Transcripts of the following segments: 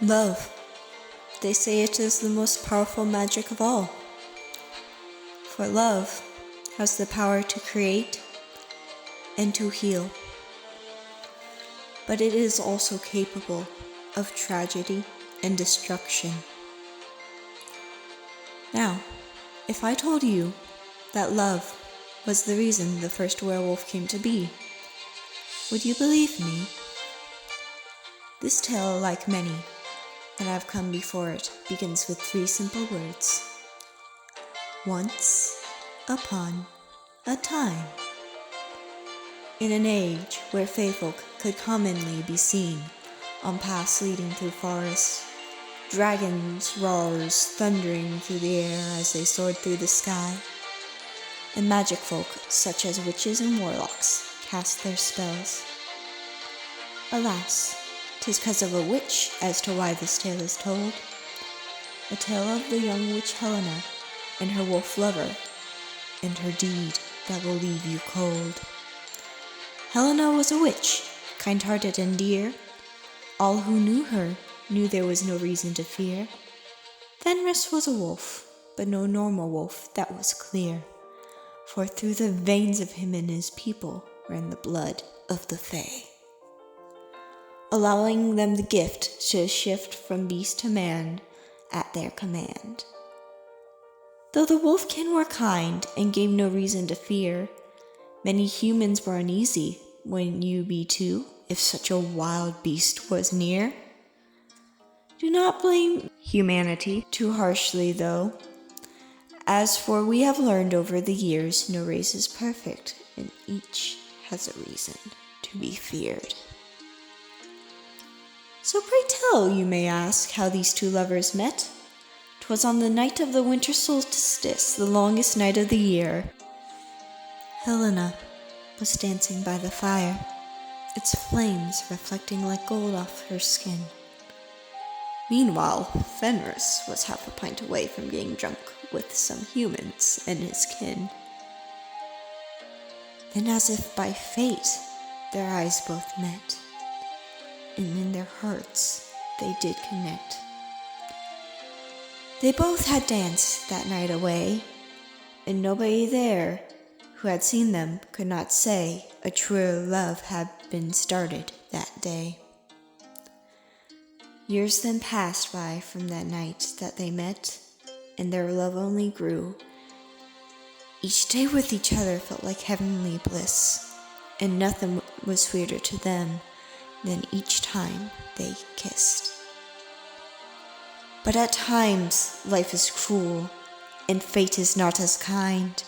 Love. They say it is the most powerful magic of all. For love has the power to create and to heal. But it is also capable of tragedy and destruction. Now, if I told you that love was the reason the first werewolf came to be, would you believe me? This tale, like many that have come before it, begins with 3 simple words. Once upon a time. In an age where faefolk could commonly be seen on paths leading through forests, dragons' roars thundering through the air as they soared through the sky, and magic folk such as witches and warlocks cast their spells. Alas, 'tis 'cause of a witch as to why this tale is told. A tale of the young witch Helena and her wolf lover, and her deed that will leave you cold. Helena was a witch, kind-hearted and dear. All who knew her knew there was no reason to fear. Fenris was a wolf, but no normal wolf, that was clear. For through the veins of him and his people ran the blood of the Fae, allowing them the gift to shift from beast to man at their command. Though the wolfkin were kind and gave no reason to fear, many humans were uneasy, wouldn't you be too, if such a wild beast was near? Do not blame humanity too harshly, though. As for we have learned over the years, no race is perfect, and each has a reason to be feared. So pray tell, you may ask, how these 2 lovers met. 'Twas on the night of the winter solstice, the longest night of the year. Helena was dancing by the fire, its flames reflecting like gold off her skin. Meanwhile, Fenris was half a pint away from getting drunk with some humans and his kin. Then, as if by fate, their eyes both met, and in their hearts they did connect. They both had danced that night away, and nobody there who had seen them could not say a truer love had been started that day. Years then passed by from that night that they met, and their love only grew. Each day with each other felt like heavenly bliss, and nothing was sweeter to them than each time they kissed. But at times life is cruel, and fate is not as kind.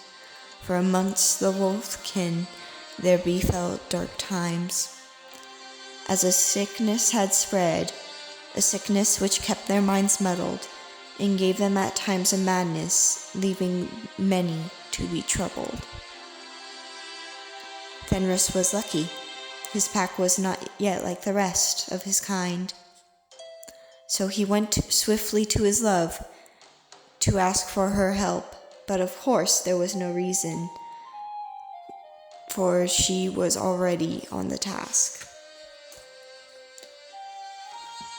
For amongst the wolfkin there befell dark times, as a sickness had spread, a sickness which kept their minds muddled, and gave them at times a madness, leaving many to be troubled. Fenris was lucky. His pack was not yet like the rest of his kind. So he went swiftly to his love to ask for her help, but of course there was no reason, for she was already on the task.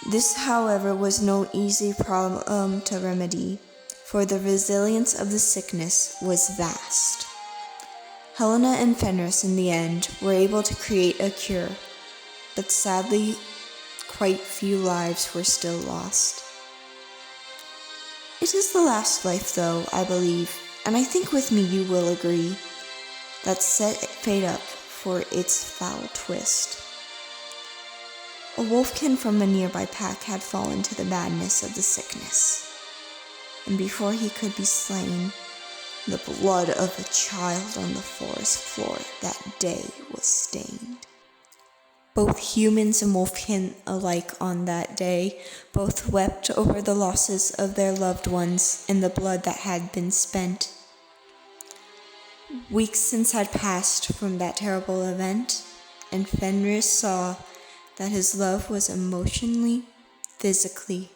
This, however, was no easy problem to remedy, for the resilience of the sickness was vast. Helena and Fenris, in the end, were able to create a cure, but sadly, quite few lives were still lost. It is the last life, though, I believe, and I think with me you will agree, that set fate up for its foul twist. A wolfkin from a nearby pack had fallen to the madness of the sickness, and before he could be slain, the blood of a child on the forest floor that day was stained. Both humans and wolfkin alike on that day both wept over the losses of their loved ones and the blood that had been spent. Weeks since had passed from that terrible event, and Fenris saw that his love was emotionally, physically,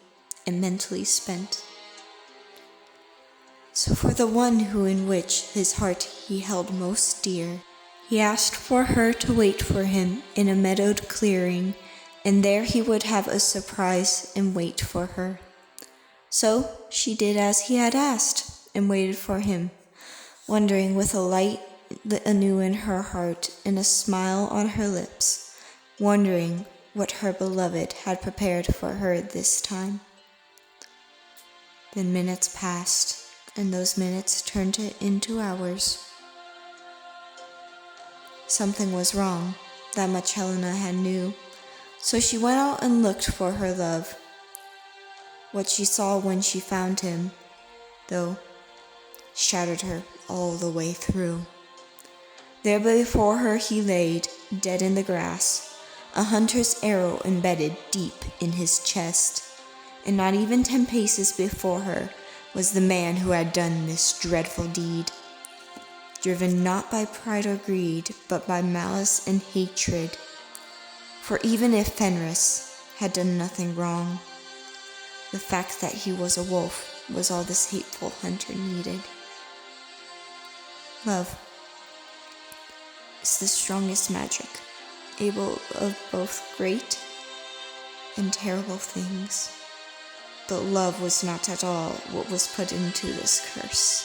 and mentally spent. So for the one who in which his heart he held most dear, he asked for her to wait for him in a meadowed clearing and there he would have a surprise and wait for her. So she did as he had asked and waited for him, wondering with a light lit anew in her heart and a smile on her lips, wondering what her beloved had prepared for her this time. Then minutes passed, and those minutes turned into hours. Something was wrong, that much Helena had knew, so she went out and looked for her love. What she saw when she found him, though, shattered her all the way through. There before her he laid, dead in the grass, a hunter's arrow embedded deep in his chest, and not even 10 paces before her was the man who had done this dreadful deed, driven not by pride or greed, but by malice and hatred. For even if Fenris had done nothing wrong, the fact that he was a wolf was all this hateful hunter needed. Love is the strongest magic, able of both great and terrible things. But love was not at all what was put into this curse.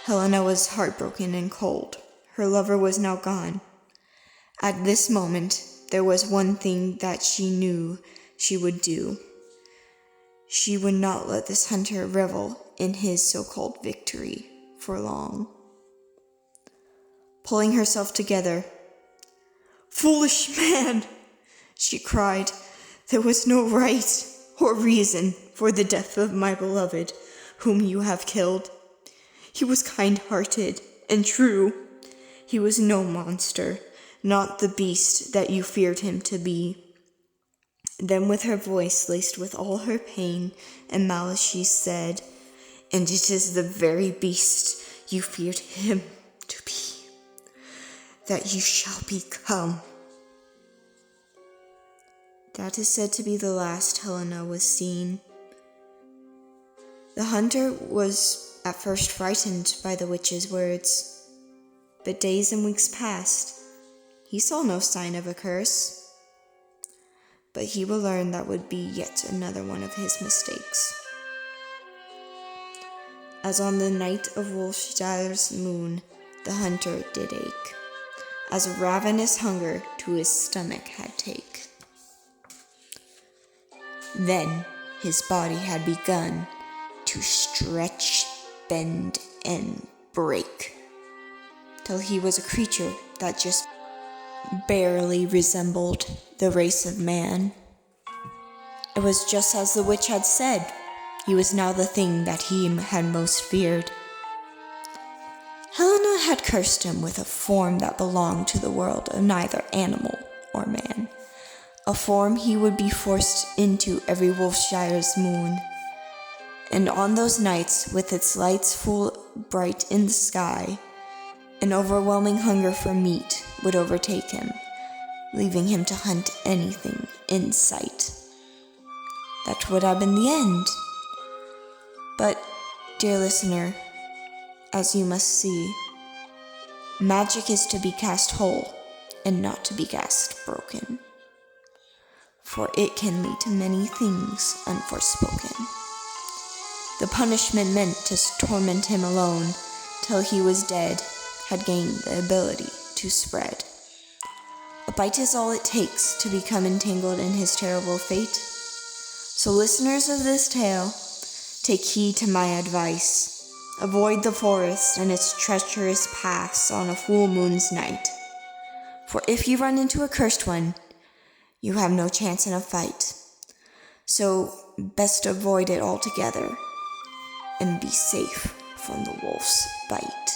Helena was heartbroken and cold. Her lover was now gone. At this moment, there was one thing that she knew she would do. She would not let this hunter revel in his so-called victory for long. Pulling herself together, "Foolish man!" she cried. "There was no right or reason for the death of my beloved, whom you have killed. He was kind-hearted and true. He was no monster, not the beast that you feared him to be." Then with her voice laced with all her pain and malice she said, "And it is the very beast you feared him to be, that you shall become." That is said to be the last Helena was seen. The hunter was at first frightened by the witch's words, but days and weeks passed. He saw no sign of a curse. But he will learn that would be yet another one of his mistakes. As on the night of Wolfshire's moon, the hunter did ache, as a ravenous hunger to his stomach had take. Then his body had begun to stretch, bend, and break, till he was a creature that just barely resembled the race of man. It was just as the witch had said. He was now the thing that he had most feared. Helena had cursed him with a form that belonged to the world of neither animal or man, a form he would be forced into every Wolfshire's moon. And on those nights, with its lights full bright in the sky, an overwhelming hunger for meat would overtake him, leaving him to hunt anything in sight. That would have been the end. But, dear listener, as you must see, magic is to be cast whole and not to be cast broken, for it can lead to many things unforespoken. The punishment meant to torment him alone till he was dead had gained the ability to spread. A bite is all it takes to become entangled in his terrible fate. So listeners of this tale, take heed to my advice. Avoid the forest and its treacherous paths on a full moon's night. For if you run into a cursed one, you have no chance in a fight. So best avoid it altogether and be safe from the wolf's bite.